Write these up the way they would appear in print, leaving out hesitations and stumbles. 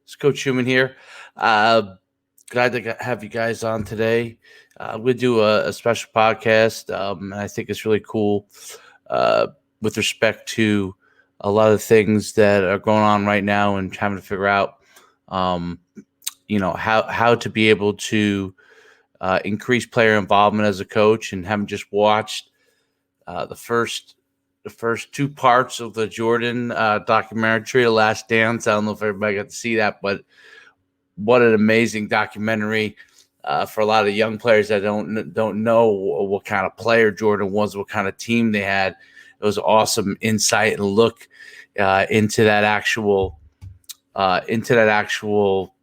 It's Coach Schumann here. Uh, Glad to have you guys on today. We do a special podcast, and I think it's really cool uh, with respect to a lot of things that are going on right now and trying to figure out, um, how to be able to increase player involvement as a coach. And having just watched the first two parts of the Jordan documentary, The Last Dance. I don't know if everybody got to see that, but what an amazing documentary for a lot of young players that don't know what kind of player Jordan was, what kind of team they had. It was awesome insight and look into that actual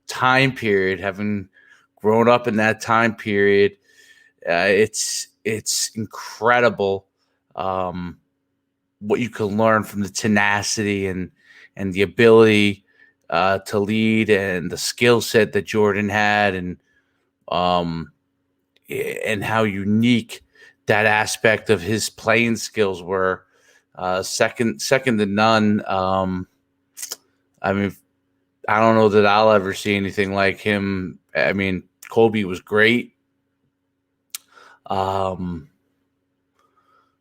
time period. Having grown up in that time period, it's incredible what you can learn from the tenacity and the ability to lead and the skill set that Jordan had, um, and how unique that aspect of his playing skills were. Second to none. I mean, I don't know that I'll ever see anything like him. I mean, Kobe was great. Um,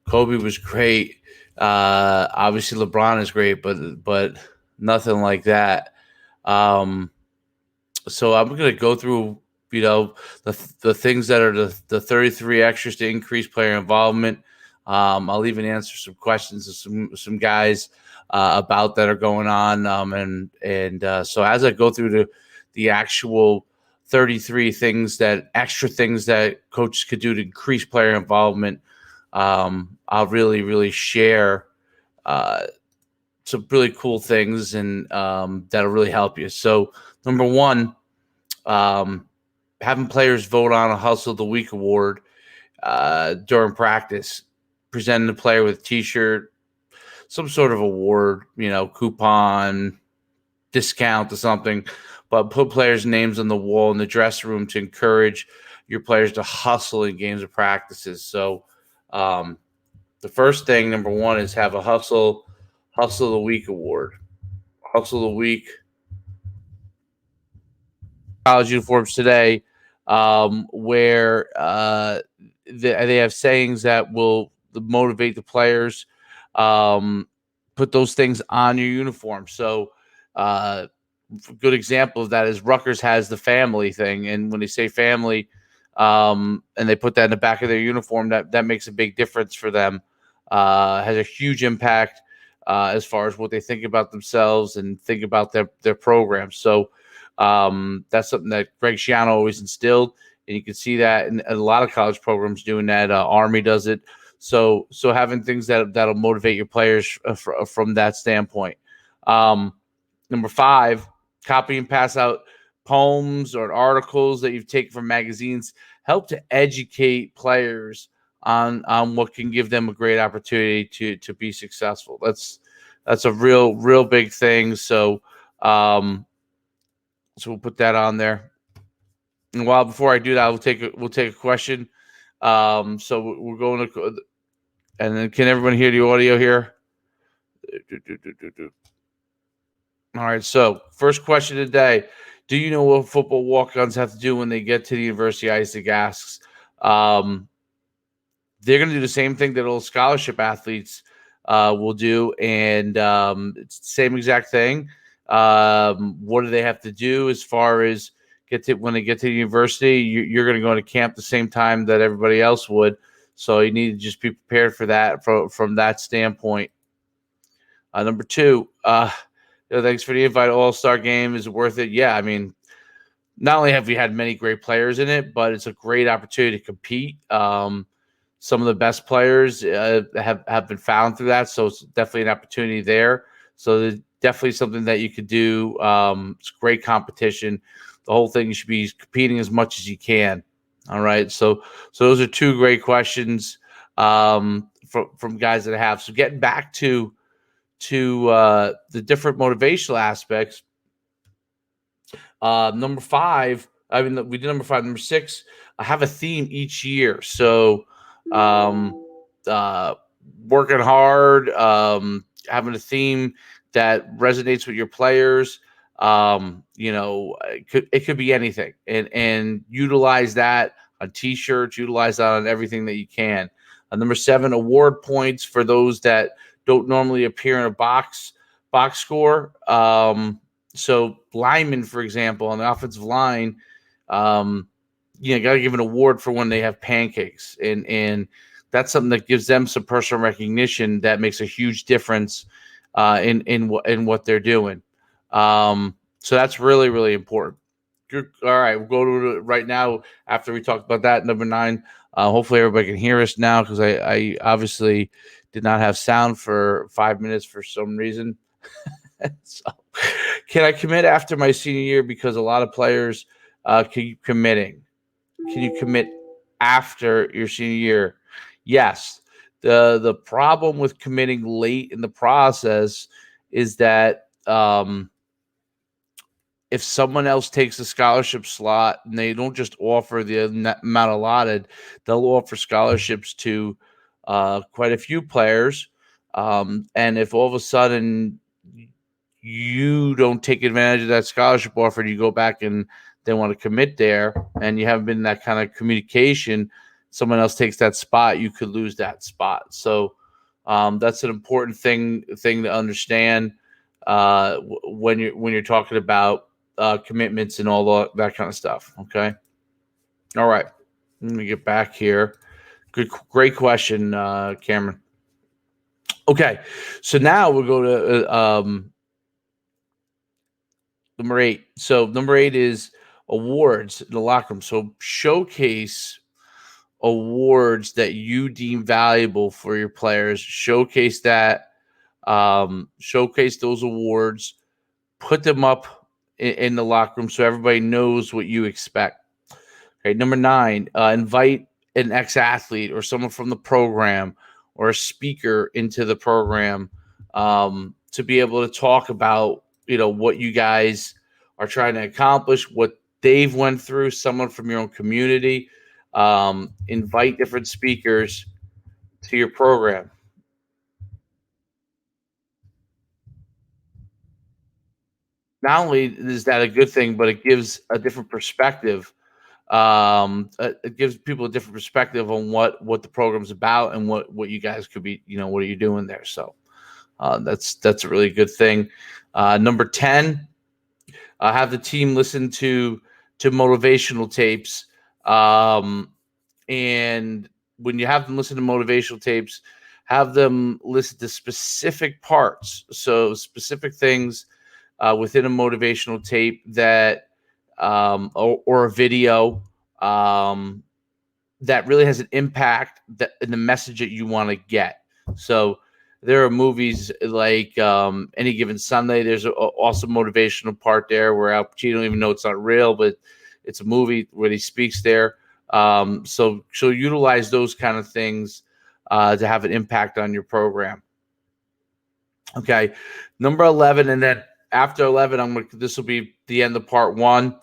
Kobe was great. Obviously, LeBron is great, but nothing like that. Um, so I'm going to go through, the things that are the 33 extras to increase player involvement. I'll even answer some questions of some guys about that are going on. So as I go through the actual 33 extra things that coaches could do to increase player involvement, I'll really share uh, some really cool things and that'll really help you. So number one, um, having players vote on a Hustle of the Week award during practice, presenting the player with a T-shirt, some sort of award, coupon, discount or something, but put players' names on the wall in the dressing room to encourage your players to hustle in games of practices. So the first thing, number one, is have a Hustle of the Week award. Hustle of the Week college uniforms today, where they have sayings that will motivate the players. Put those things on your uniform. So, a good example of that is Rutgers has the family thing, and when they say family, and they put that in the back of their uniform, that makes a big difference for them. Has a huge impact as far as what they think about themselves and think about their program. So that's something that Greg Schiano always instilled, and you can see that in a lot of college programs doing that. Army does it. So having things that'll motivate your players from that standpoint. Number 5, copy and pass out poems or articles that you've taken from magazines. Help to educate players on what can give them a great opportunity to be successful. That's a real big thing. So we'll put that on there. And while before I do that, we'll take a question. So we're going to, and then can everyone hear the audio here? All right. So first question today: do you know what football walk-ons have to do when they get to the University of Isaac asks? They're going to do the same thing that all scholarship athletes will do, and it's the same exact thing. What do they have to do as far as when they get to the university? You're going to go to camp the same time that everybody else would, so you need to just be prepared for that from that standpoint. Number 2, thanks for the invite. All-Star game, is it worth it? Yeah, I mean, not only have we had many great players in it, but it's a great opportunity to compete. Some of the best players have been found through that, so it's definitely an opportunity there. So there's definitely something that you could do. It's great competition. The whole thing, you should be competing as much as you can. All right, so those are 2 great questions from guys that I have. So getting back to the different motivational aspects. Number 5, I mean, we did number 5. Number 6, I have a theme each year. So working hard, having a theme that resonates with your players. It could be anything, and utilize that on T-shirts, utilize that on everything that you can. Number 7, award points for those that don't normally appear in a box score. So linemen, for example, on the offensive line, got to give an award for when they have pancakes, and that's something that gives them some personal recognition that makes a huge difference in what they're doing. So that's really, really important. All right, we'll go to it right now after we talk about that. Number 9. Hopefully everybody can hear us now, because I obviously did not have sound for 5 minutes for some reason. So, can I commit after my senior year? Because a lot of players keep committing. Can you commit after your senior year? Yes. The problem with committing late in the process is that if someone else takes a scholarship slot and they don't just offer the amount allotted, they'll offer scholarships to quite a few players. And if all of a sudden you don't take advantage of that scholarship offer and you go back and they want to commit there and you haven't been in that kind of communication, someone else takes that spot, you could lose that spot. So that's an important thing to understand when you're talking about commitments and all that kind of stuff. Okay. All right. Let me get back here. Great question, Cameron. Okay. So now we'll go to number 8. So number 8 is awards in the locker room. So showcase awards that you deem valuable for your players. Showcase that. Showcase those awards. Put them up in the locker room so everybody knows what you expect. Okay, number 9, invite an ex-athlete or someone from the program or a speaker into the program to be able to talk about, what you guys are trying to accomplish, what they've went through, someone from your own community. Invite different speakers to your program. Not only is that a good thing, but it gives a different perspective. It gives people a different perspective on what the program's about and what you guys could be, what are you doing there? So that's a really good thing. Number 10, have the team listen to motivational tapes. And when you have them listen to motivational tapes, have them listen to specific parts. So specific things within a motivational tape that or a video that really has an impact in the message that you want to get. So there are movies like Any Given Sunday. There's an awesome motivational part there where Al Pacino, even though it's not real, but it's a movie where he speaks there. So utilize those kind of things to have an impact on your program. Okay, number 11, and then after 11, this will be the end of part 1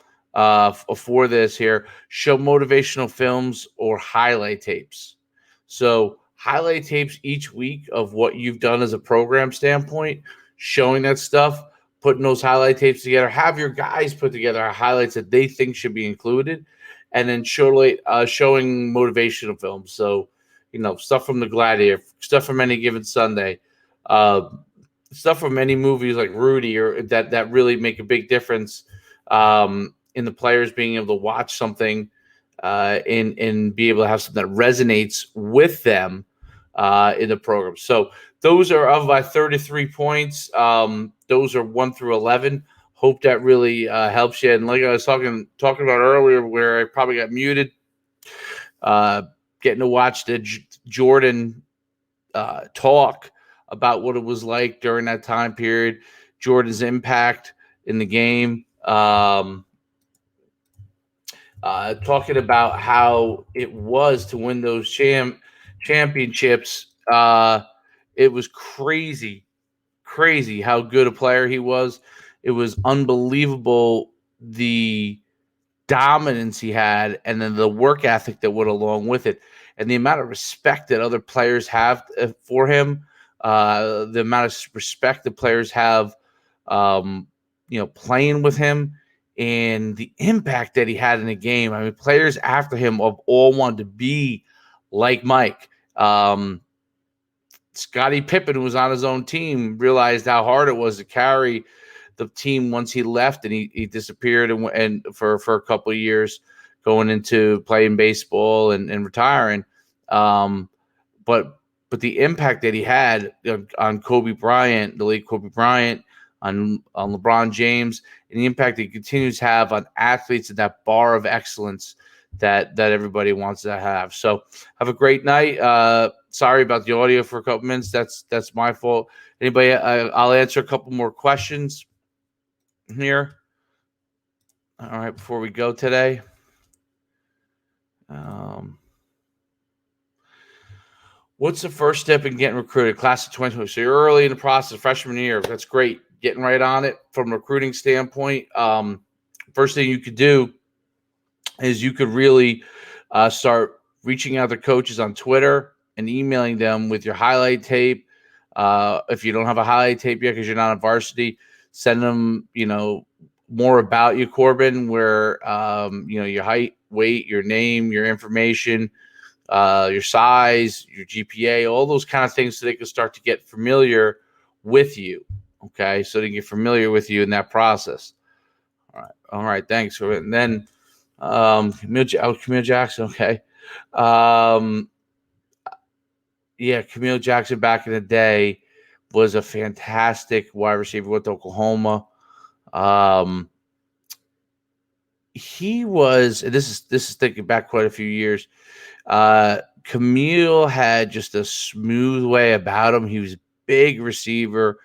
for this here. Show motivational films or highlight tapes. So highlight tapes each week of what you've done as a program standpoint, showing that stuff, putting those highlight tapes together. Have your guys put together highlights that they think should be included, and then showing motivational films. So, stuff from The Gladiator, stuff from Any Given Sunday, stuff from many movies like Rudy, or that really make a big difference in the players being able to watch something and be able to have something that resonates with them in the program. So those are of my 33 points. Those are 1 through 11. Hope that really helps you. And like I was talking about earlier, where I probably got muted, getting to watch the Jordan talk about what it was like during that time period, Jordan's impact in the game, talking about how it was to win those championships. It was crazy how good a player he was. It was unbelievable the dominance he had, and then the work ethic that went along with it, and the amount of respect that other players have for him. The amount of respect the players have playing with him and the impact that he had in the game. I mean, players after him all wanted to be like Mike. Scottie Pippen, who was on his own team, realized how hard it was to carry the team once he left, and he disappeared and for a couple of years, going into playing baseball and retiring. But the impact that he had on Kobe Bryant, the late Kobe Bryant, on LeBron James, and the impact that he continues to have on athletes and that bar of excellence that everybody wants to have. So have a great night. Sorry about the audio for a couple minutes. That's my fault. Anybody? I'll answer a couple more questions here. All right, before we go today. What's the first step in getting recruited? Class of 2020. So you're early in the process of freshman year. That's great. Getting right on it from a recruiting standpoint. First thing you could do is you could really start reaching out to coaches on Twitter and emailing them with your highlight tape. If you don't have a highlight tape yet because you're not on varsity, send them, more about you, Corbin, where, your height, weight, your name, your information, your size, your GPA, all those kind of things so they can start to get familiar with you. Okay. So they get familiar with you in that process. All right. Thanks. And then, Camille Jackson. Okay. Camille Jackson back in the day was a fantastic wide receiver with Oklahoma. He was, and this is thinking back quite a few years. Camille had just a smooth way about him. He was a big receiver,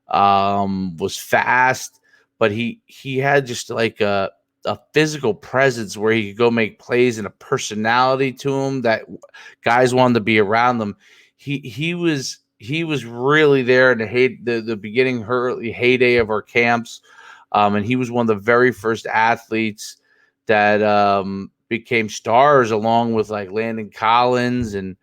was fast, but he had just like a physical presence where he could go make plays and a personality to him that guys wanted to be around him. He was really there in the beginning, early heyday of our camps. And he was one of the very first athletes that became stars, along with like Landon Collins and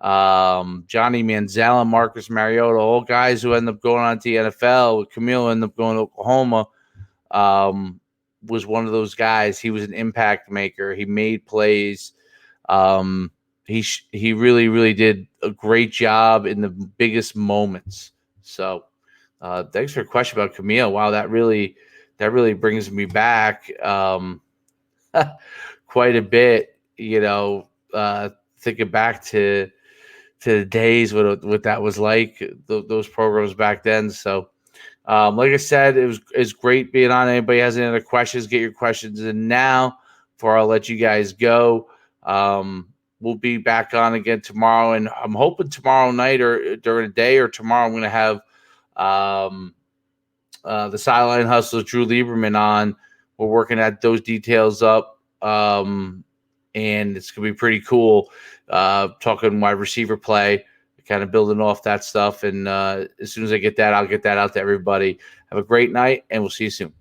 Johnny Manziel and Marcus Mariota, all guys who ended up going on to the NFL. Camille ended up going to Oklahoma. Was one of those guys. He was an impact maker. He made plays. He really, really did a great job in the biggest moments. So thanks for a question about Camille. Wow, that really brings me back quite a bit, thinking back to the days what that was like, those programs back then. So like I said, it's great being on. Anybody has any other questions, get your questions in now before I'll let you guys go. We'll be back on again tomorrow, and I'm hoping tomorrow night or during the day or tomorrow I'm going to have the Sideline Hustlers, Drew Lieberman, on. We're working at those details up, and it's going to be pretty cool talking wide receiver play, kind of building off that stuff. And as soon as I get that, I'll get that out to everybody. Have a great night, and we'll see you soon.